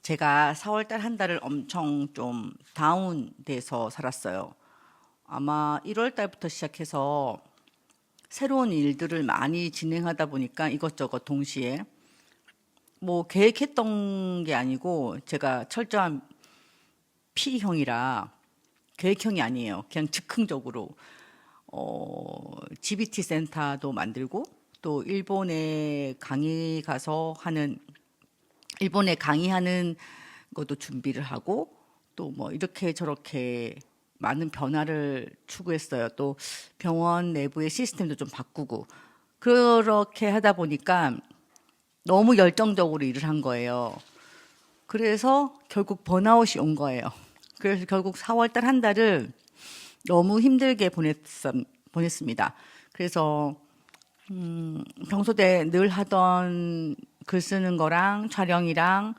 제가 4월달 한 달을 엄청 좀 다운돼서 살았어요. 아마 1월달부터 시작해서 새로운 일들을 많이 진행하다 보니까 이것저것 동시에 뭐 계획했던 게 아니고 제가 철저한 P형이라 계획형이 아니에요. 그냥 즉흥적으로 GBT 센터도 만들고 또 일본에 강의하는 것도 준비를 하고 또 뭐 이렇게 저렇게 많은 변화를 추구했어요. 또 병원 내부의 시스템도 좀 바꾸고 그렇게 하다 보니까 너무 열정적으로 일을 한 거예요. 그래서 결국 번아웃이 온 거예요. 그래서 결국 4월달 한 달을 너무 힘들게 보냈습니다. 그래서 평소 때 늘 하던 글 쓰는 거랑 촬영이랑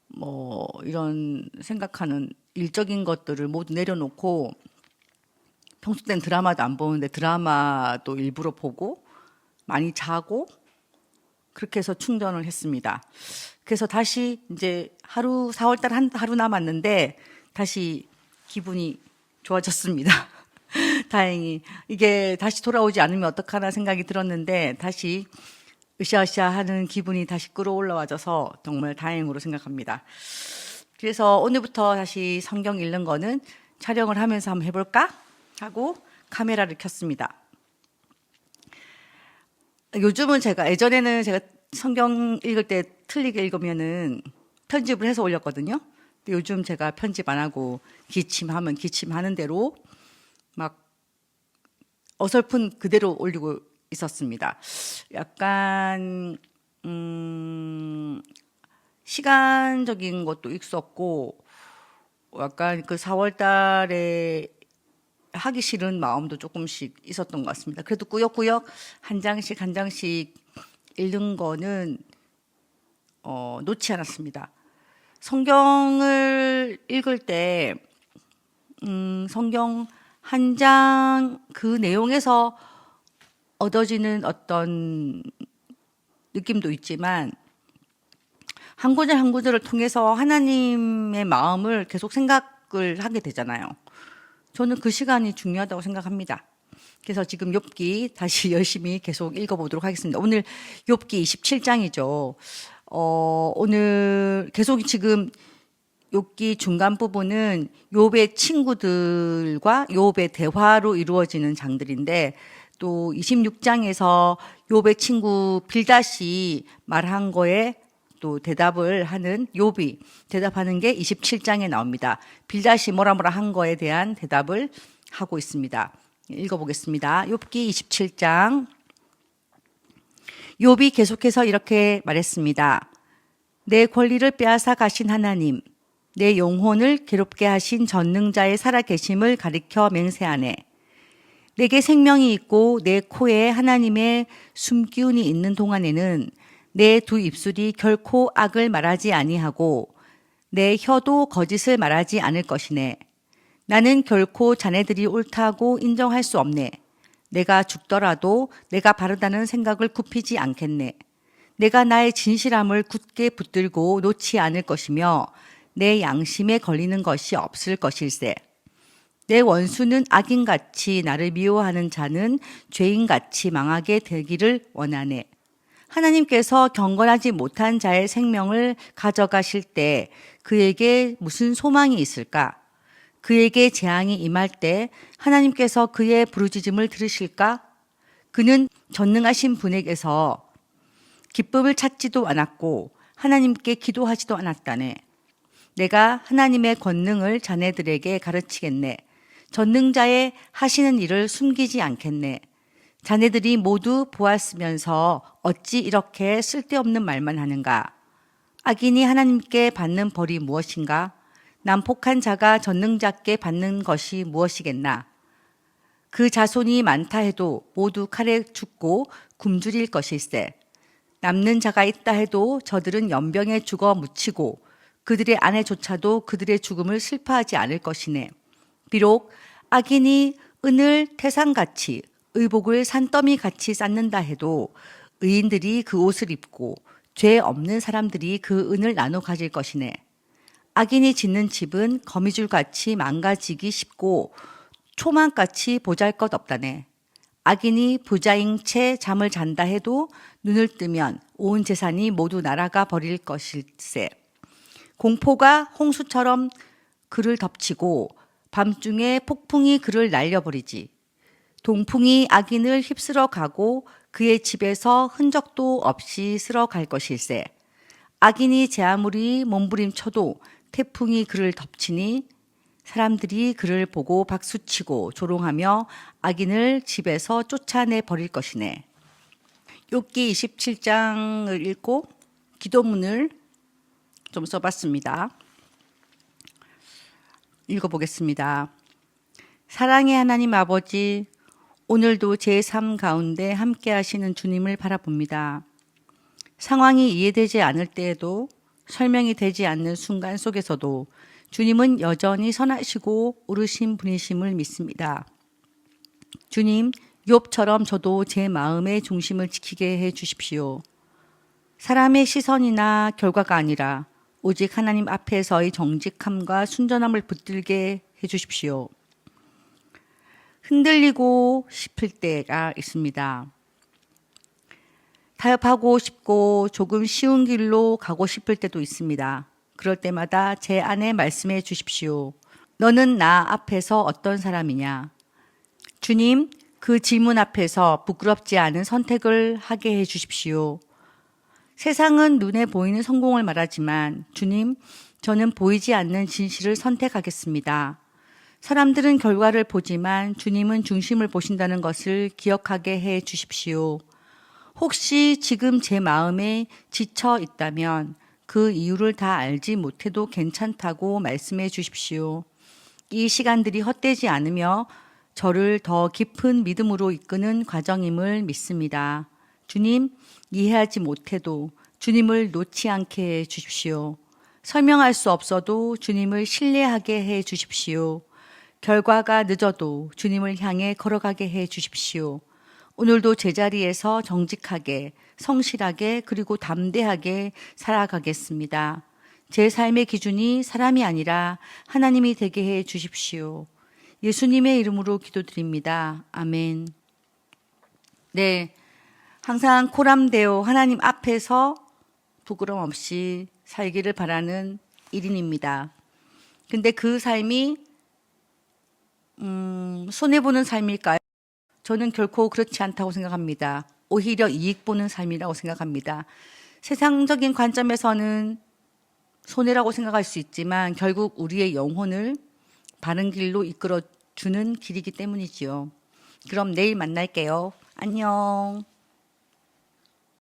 뭐 이런 생각하는 일적인 것들을 모두 내려놓고 평소 땐 드라마도 안 보는데 드라마도 일부러 보고 많이 자고 그렇게 해서 충전을 했습니다. 그래서 다시 이제 4월달 하루 남았는데 다시 기분이 좋아졌습니다. 다행히 이게 다시 돌아오지 않으면 어떡하나 생각이 들었는데 다시 으쌰으쌰 하는 기분이 다시 끌어올라와져서 정말 다행으로 생각합니다. 그래서 오늘부터 다시 성경 읽는 거는 촬영을 하면서 한번 해볼까 하고 카메라를 켰습니다. 요즘은 예전에는 제가 성경 읽을 때 틀리게 읽으면은 편집을 해서 올렸거든요. 근데 요즘 제가 편집 안 하고 기침하면 기침하는 대로 막 어설픈 그대로 올리고 있었습니다. 약간 시간적인 것도 있었고 약간 그 4월 달에 하기 싫은 마음도 조금씩 있었던 것 같습니다. 그래도 꾸역꾸역 한 장씩 한 장씩 읽는 거는 놓지 않았습니다. 성경을 읽을 때 성경 한 장 그 내용에서 얻어지는 어떤 느낌도 있지만 한 구절 한 구절을 통해서 하나님의 마음을 계속 생각을 하게 되잖아요. 저는 그 시간이 중요하다고 생각합니다. 그래서 지금 욥기 다시 열심히 계속 읽어보도록 하겠습니다. 오늘 욥기 27장이죠. 오늘 계속 지금 욥기 중간 부분은 욥의 친구들과 욥의 대화로 이루어지는 장들인데 또 26장에서 욥의 친구 빌닷이 말한 거에 또 대답을 하는 욥이 대답하는 게 27장에 나옵니다. 빌닷이 뭐라 한 거에 대한 대답을 하고 있습니다. 읽어보겠습니다. 욥기 27장. 욥이 계속해서 이렇게 말했습니다. 내 권리를 빼앗아 가신 하나님, 내 영혼을 괴롭게 하신 전능자의 살아계심을 가리켜 맹세하네. 내게 생명이 있고 내 코에 하나님의 숨기운이 있는 동안에는 내 두 입술이 결코 악을 말하지 아니하고 내 혀도 거짓을 말하지 않을 것이네. 나는 결코 자네들이 옳다고 인정할 수 없네. 내가 죽더라도 내가 바르다는 생각을 굽히지 않겠네. 내가 나의 진실함을 굳게 붙들고 놓지 않을 것이며 내 양심에 걸리는 것이 없을 것일세. 내 원수는 악인같이 나를 미워하는 자는 죄인같이 망하게 되기를 원하네. 하나님께서 경건하지 못한 자의 생명을 가져가실 때 그에게 무슨 소망이 있을까? 그에게 재앙이 임할 때 하나님께서 그의 부르짖음을 들으실까? 그는 전능하신 분에게서 기쁨을 찾지도 않았고 하나님께 기도하지도 않았다네. 내가 하나님의 권능을 자네들에게 가르치겠네. 전능자의 하시는 일을 숨기지 않겠네. 자네들이 모두 보았으면서 어찌 이렇게 쓸데없는 말만 하는가? 악인이 하나님께 받는 벌이 무엇인가? 난폭한 자가 전능자께 받는 것이 무엇이겠나? 그 자손이 많다 해도 모두 칼에 죽고 굶주릴 것일세. 남는 자가 있다 해도 저들은 연병에 죽어 묻히고 그들의 아내조차도 그들의 죽음을 슬퍼하지 않을 것이네. 비록 악인이 은을 태산같이 의복을 산더미같이 쌓는다 해도 의인들이 그 옷을 입고 죄 없는 사람들이 그 은을 나눠 가질 것이네. 악인이 짓는 집은 거미줄같이 망가지기 쉽고 초만같이 보잘것없다네. 악인이 부자인 채 잠을 잔다 해도 눈을 뜨면 온 재산이 모두 날아가 버릴 것일세. 공포가 홍수처럼 그를 덮치고 밤중에 폭풍이 그를 날려버리지. 동풍이 악인을 휩쓸어 가고 그의 집에서 흔적도 없이 쓸어갈 것일세. 악인이 제 아무리 몸부림쳐도 태풍이 그를 덮치니 사람들이 그를 보고 박수치고 조롱하며 악인을 집에서 쫓아내 버릴 것이네. 욥기 27장을 읽고 기도문을 좀 써봤습니다. 읽어보겠습니다. 사랑의 하나님 아버지, 오늘도 제 삶 가운데 함께 하시는 주님을 바라봅니다. 상황이 이해되지 않을 때에도 설명이 되지 않는 순간 속에서도 주님은 여전히 선하시고 옳으신 분이심을 믿습니다. 주님, 욥처럼 저도 제 마음의 중심을 지키게 해 주십시오. 사람의 시선이나 결과가 아니라 오직 하나님 앞에서의 정직함과 순전함을 붙들게 해 주십시오. 흔들리고 싶을 때가 있습니다. 타협하고 싶고 조금 쉬운 길로 가고 싶을 때도 있습니다. 그럴 때마다 제 안에 말씀해 주십시오. 너는 나 앞에서 어떤 사람이냐? 주님, 그 질문 앞에서 부끄럽지 않은 선택을 하게 해 주십시오. 세상은 눈에 보이는 성공을 말하지만 주님, 저는 보이지 않는 진실을 선택하겠습니다. 사람들은 결과를 보지만 주님은 중심을 보신다는 것을 기억하게 해 주십시오. 혹시 지금 제 마음에 지쳐 있다면 그 이유를 다 알지 못해도 괜찮다고 말씀해 주십시오. 이 시간들이 헛되지 않으며 저를 더 깊은 믿음으로 이끄는 과정임을 믿습니다. 주님, 이해하지 못해도 주님을 놓지 않게 해 주십시오. 설명할 수 없어도 주님을 신뢰하게 해 주십시오. 결과가 늦어도 주님을 향해 걸어가게 해 주십시오. 오늘도 제자리에서 정직하게, 성실하게, 그리고 담대하게 살아가겠습니다. 제 삶의 기준이 사람이 아니라 하나님이 되게 해 주십시오. 예수님의 이름으로 기도드립니다. 아멘. 네, 항상 코람데오 하나님 앞에서 부끄럼 없이 살기를 바라는 1인입니다. 근데 그 삶이 손해보는 삶일까요? 저는 결코 그렇지 않다고 생각합니다. 오히려 이익 보는 삶이라고 생각합니다. 세상적인 관점에서는 손해라고 생각할 수 있지만 결국 우리의 영혼을 바른 길로 이끌어 주는 길이기 때문이지요. 그럼 내일 만날게요. 안녕.